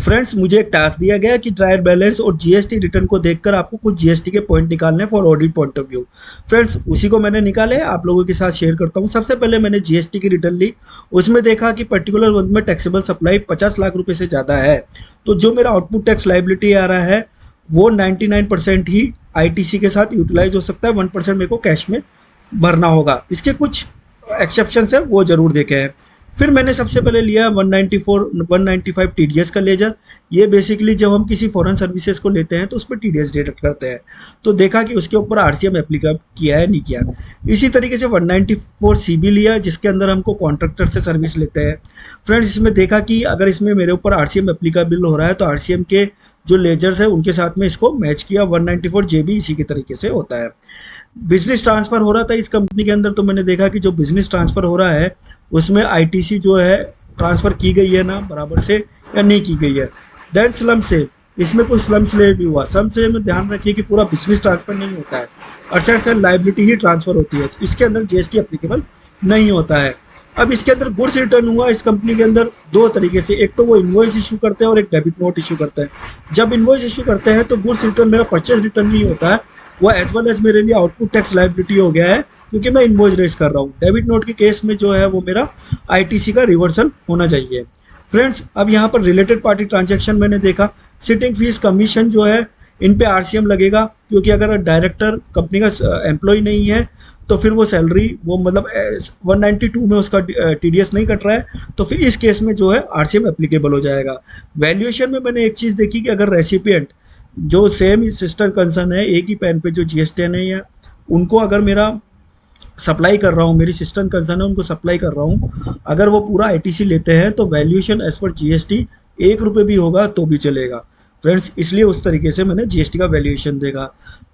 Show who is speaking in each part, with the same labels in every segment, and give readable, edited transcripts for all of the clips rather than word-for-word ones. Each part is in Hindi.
Speaker 1: फ्रेंड्स, मुझे एक टास्क दिया गया कि ट्रायल बैलेंस और जीएसटी रिटर्न को देखकर आपको कुछ जीएसटी के पॉइंट निकालने हैं for audit point of view. Friends, उसी को मैंने निकाले, आप लोगों के साथ शेयर करता हूँ। सबसे पहले मैंने जीएसटी की रिटर्न ली। उसमें देखा कि पर्टिकुलर मंथ में टैक्सेबल सप्लाई 50 लाख रुपए से ज़्यादा है, तो जो मेरा आउटपुट टैक्स लाइबिलिटी आ रहा है वो 99% ही आईटीसी के साथ यूटिलाइज हो सकता है, 1% मेरे को कैश में भरना होगा। इसके कुछ एक्सेप्शंस है, वो जरूर देखे हैं। फिर मैंने सबसे पहले लिया 195 टीडीएस का लेजर। ये बेसिकली जब हम किसी फॉरेन सर्विसेज को लेते हैं तो उस पर टीडीएस डिडक्ट करते हैं, तो देखा कि उसके ऊपर आरसीएम एप्लीकेबल किया है नहीं किया। इसी तरीके से 194 सीबी लिया, जिसके अंदर हमको कॉन्ट्रैक्टर से सर्विस लेते हैं। फ्रेंड्स, इसमें देखा कि अगर इसमें मेरे ऊपर आरसीएम एप्लीकेबल हो रहा है तो आरसीएम के जो लेजर्स है उनके साथ में इसको मैच किया। 194 जेबी इसी के तरीके से होता है। बिजनेस ट्रांसफर हो रहा था इस कंपनी के अंदर, तो मैंने देखा कि जो बिजनेस ट्रांसफर हो रहा है उसमें आईटीसी जो है ट्रांसफर की गई है ना बराबर से या नहीं की गई है। देन स्लम से, इसमें कोई स्लम से भी हुआ। स्लम से में ध्यान रखिए कि पूरा बिजनेस ट्रांसफर नहीं होता है, अच्छा से लाइबिलिटी ही ट्रांसफर होती है, तो इसके अंदर जीएसटी एप्लीकेबल नहीं होता है। अब इसके अंदर गुड्स रिटर्न हुआ इस कंपनी के अंदर दो तरीके से, एक तो वो इनवॉइस इशू करते हैं और एक डेबिट नोट इशू करते हैं। जब इनवॉइस इशू करते हैं तो गुड्स रिटर्न मेरा परचेज रिटर्न नहीं होता है, वो एज वेल एज मेरे लिए आउटपुट टैक्स लाइबिलिटी हो गया है, क्योंकि मैं इनवॉइस रेस कर रहा हूँ। डेबिट नोट के केस में जो है वो मेरा आईटीसी का रिवर्सल होना चाहिए। फ्रेंड्स, अब यहाँ पर रिलेटेड पार्टी ट्रांजैक्शन मैंने देखा, सिटिंग फीस कमीशन जो है इन पे आरसीएम लगेगा, क्योंकि अगर डायरेक्टर कंपनी का एम्प्लॉय नहीं है तो फिर वो सैलरी वो मतलब 192 में उसका टीडीएस नहीं कट रहा है, तो फिर इस केस में जो है आरसीएम एप्लीकेबल हो जाएगा। वैल्यूएशन में मैंने एक चीज़ देखी कि अगर रेसिपिएंट जो सेम सिस्टर कंसर्न है, एक ही पैन पे जो जीएसटीएन है, या उनको अगर मेरा सप्लाई कर रहा हूँ, मेरी सिस्टम कंसर्न है उनको सप्लाई कर रहा हूँ, अगर वो पूरा आईटीसी लेते हैं तो वैल्यूएशन एज पर जीएसटी 1 रुपये भी होगा तो भी चलेगा। फ्रेंड्स, इसलिए उस तरीके से मैंने जीएसटी का वैल्यूएशन देखा।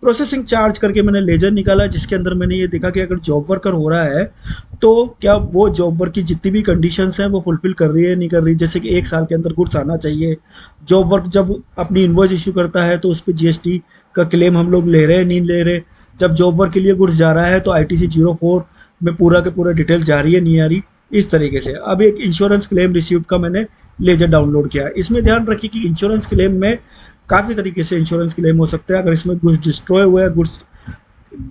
Speaker 1: प्रोसेसिंग चार्ज करके मैंने लेजर निकाला, जिसके अंदर मैंने ये देखा कि अगर जॉब वर्कर हो रहा है तो क्या वो जॉब वर्क की जितनी भी कंडीशंस हैं वो फुलफिल कर रही है नहीं कर रही। जैसे कि 1 साल के अंदर गुड्स आना चाहिए, जॉब वर्क जब अपनी इन्वॉइस इशू करता है तो उस पर जीएसटी का क्लेम हम लोग ले रहे हैं नहीं ले रहे, जब जॉब वर्क के लिए गुड्स जा रहा है तो आईटीसी 04 में पूरा के पूरा डिटेल जा रही है नहीं आ रही, इस तरीके से। अब एक इंश्योरेंस क्लेम रिसीव्ड का मैंने लेजर डाउनलोड किया। इसमें ध्यान रखिए कि इंश्योरेंस क्लेम में काफ़ी तरीके से इंश्योरेंस क्लेम हो सकता है। अगर इसमें गुड्स डिस्ट्रॉय हुआ है, गुड्स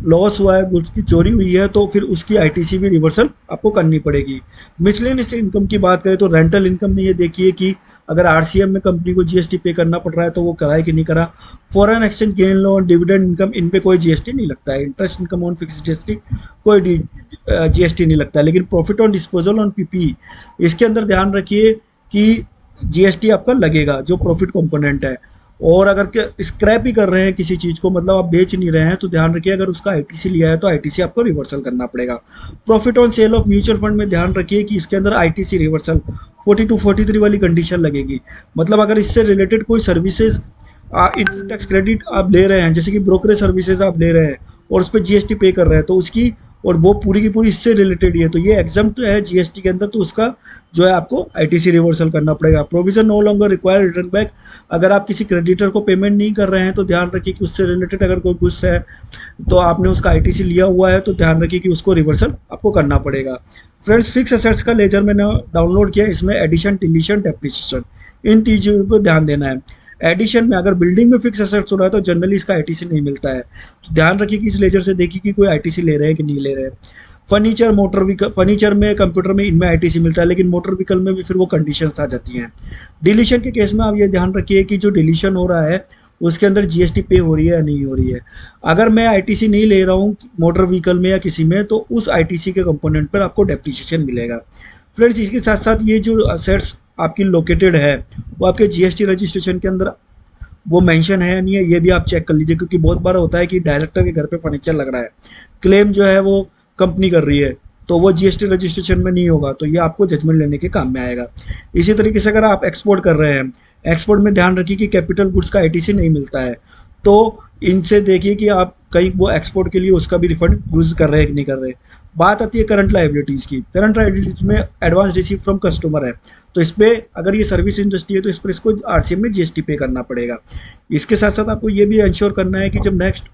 Speaker 1: लॉस हुआ है, गुड्स की चोरी हुई है, तो फिर उसकी आईटीसी भी रिवर्सल आपको करनी पड़ेगी। मिसलेनियस इनकम की बात करें तो रेंटल इनकम में ये देखिए कि अगर आरसीएम में कंपनी को जीएसटी पे करना पड़ रहा है तो वो कराए कि नहीं करा। Foreign exchange gain loan, dividend income, इन पे कोई जीएसटी नहीं लगता है। Interest income on fixed GST कोई जीएसटी नहीं लगता है। लेकिन profit on disposal on PP, इसके अंदर ध्यान रखिए कि जीएसटी आपका लगेगा, जो प्रॉफिट कंपोनेंट है। और अगर स्क्रैप ही कर रहे हैं किसी चीज़ को, मतलब आप बेच नहीं रहे हैं, तो ध्यान रखिए अगर उसका आईटीसी लिया है तो आईटीसी आपको रिवर्सल करना पड़ेगा। Profit on sale of mutual fund में ध्यान रखिए कि इसके अंदर आईटीसी रिवर्सल 42 43 वाली कंडीशन लगेगी। मतलब अगर इससे रिलेटेड कोई सर्विसेज इनकम टैक्स क्रेडिट आप ले रहे हैं, जैसे कि ब्रोकरेज सर्विसेज आप ले रहे हैं और उस पर जीएसटी पे कर रहे हैं, तो उसकी और वो पूरी की पूरी इससे रिलेटेड ही है, तो ये एग्जम्प्ट है जीएसटी के अंदर, तो उसका जो है आपको आईटीसी रिवर्सल करना पड़ेगा। Provision no longer require return back, अगर आप किसी क्रेडिटर को पेमेंट नहीं कर रहे हैं तो ध्यान रखिए कि उससे रिलेटेड अगर कोई गुड्स है तो आपने उसका आईटीसी लिया हुआ है तो ध्यान रखिए कि उसको रिवर्सल आपको करना पड़ेगा। फ्रेंड्स, फिक्स एसेट्स का लेजर मैंने डाउनलोड किया, इसमें एडिशन, डिलीशन, डेप्रिसिएशन, इन चीज़ों पर ध्यान देना है। एडिशन में अगर बिल्डिंग में फिक्स एसेट्स हो रहा है तो जनरली इसका आईटीसी नहीं मिलता है, तो ध्यान रखिए कि इस लेजर से देखिए कि कोई आईटीसी ले रहे हैं कि नहीं ले रहे हैं। फर्नीचर, मोटर व्हीकल, फर्नीचर में, कंप्यूटर में, इनमें आईटीसी मिलता है, लेकिन मोटर व्हीकल में भी फिर वो कंडीशंस आ जाती हैं। डिलीशन के केस में आप ये ध्यान रखिए कि जो डिलीशन हो रहा है उसके अंदर जीएसटी पे हो रही है या नहीं हो रही है। अगर मैं आईटीसी नहीं ले रहा हूँ मोटर व्हीकल में या किसी में, तो उस आईटीसी के कंपोनेंट पर आपको डेप्रिसिएशन मिलेगा। फ्रेंड्स, इसके साथ साथ ये जो असेट्स आपकी लोकेटेड है वो आपके जीएसटी रजिस्ट्रेशन के अंदर वो मेंशन है या नहीं है, ये भी आप चेक कर लीजिए, क्योंकि बहुत बार होता है कि डायरेक्टर के घर पे फर्नीचर लग रहा है, क्लेम जो है वो कंपनी कर रही है, तो वो जीएसटी रजिस्ट्रेशन में नहीं होगा, तो ये आपको जजमेंट लेने के काम में आएगा। इसी तरीके से अगर आप एक्सपोर्ट कर रहे हैं, एक्सपोर्ट में ध्यान रखिए कि कैपिटल गुड्स का आईटीसी नहीं मिलता है, तो इनसे देखिए कि आप कहीं वो एक्सपोर्ट के लिए उसका भी रिफंड यूज़ कर रहे हैं कि नहीं कर रहे। बात आती है करंट लाइबिलिटीज़ की। करंट लाइबिलिटीज़ में एडवांस रिसीव फ्रॉम कस्टमर है, तो इस पर अगर ये सर्विस इंडस्ट्री है तो इस पर इसको आरसीएम में जीएसटी पे करना पड़ेगा। इसके साथ साथ आपको ये भी इंश्योर करना है कि जब नेक्स्ट,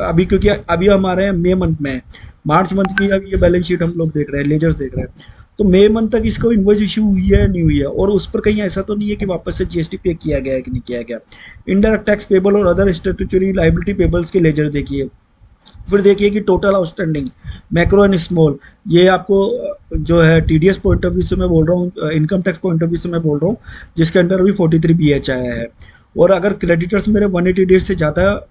Speaker 1: अभी क्योंकि अभी हमारे मे मंथ में है, मार्च मंथ की अब ये बैलेंस शीट हम लोग देख रहे हैं, लेजर्स देख रहे हैं, तो मई मंथ तक इसको इन्वॉइस इशू हुई है नहीं हुई है, और उस पर कहीं ऐसा तो नहीं है कि वापस से जीएसटी पे किया गया है कि नहीं किया गया। इनडायरेक्ट टैक्स पेबल और अदर स्टैट्यूटरी लाइबिलिटी पेबल्स के लेजर देखिए। फिर देखिए कि total outstanding macro and small, ये आपको जो है टीडीएस पॉइंट ऑफ व्यू से मैं बोल रहा हूँ, income tax point of view से मैं बोल रहा हूँ, जिसके अंडर अभी 43 BH आया है। और अगर क्रेडिटर्स मेरे 180 डेज से ज़्यादा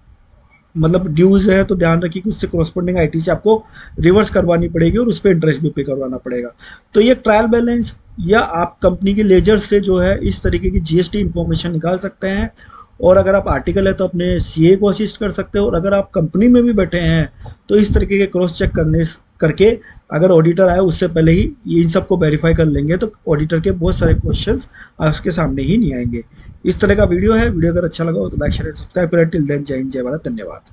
Speaker 1: मतलब ड्यूज है तो ध्यान रखिए कि उससे कॉरस्पॉन्डिंग आईटी से आपको रिवर्स करवानी पड़ेगी और उस पर इंटरेस्ट भी पे करवाना पड़ेगा। तो ये ट्रायल बैलेंस या आप कंपनी के लेजर से जो है इस तरीके की जीएसटी इंफॉर्मेशन निकाल सकते हैं। और अगर आप आर्टिकल है तो अपने सीए को असिस्ट कर सकते हो, और अगर आप कंपनी में भी बैठे हैं तो इस तरीके के क्रॉस चेक करने करके अगर ऑडिटर आए उससे पहले ही इन सबको वेरीफाई कर लेंगे तो ऑडिटर के बहुत सारे क्वेश्चंस आपके सामने ही नहीं आएंगे। इस तरह का वीडियो है। वीडियो अगर अच्छा लगा हो तो लाइक शेयर सब्सक्राइब करें। टिल देन जय हिंद जय भारत, धन्यवाद।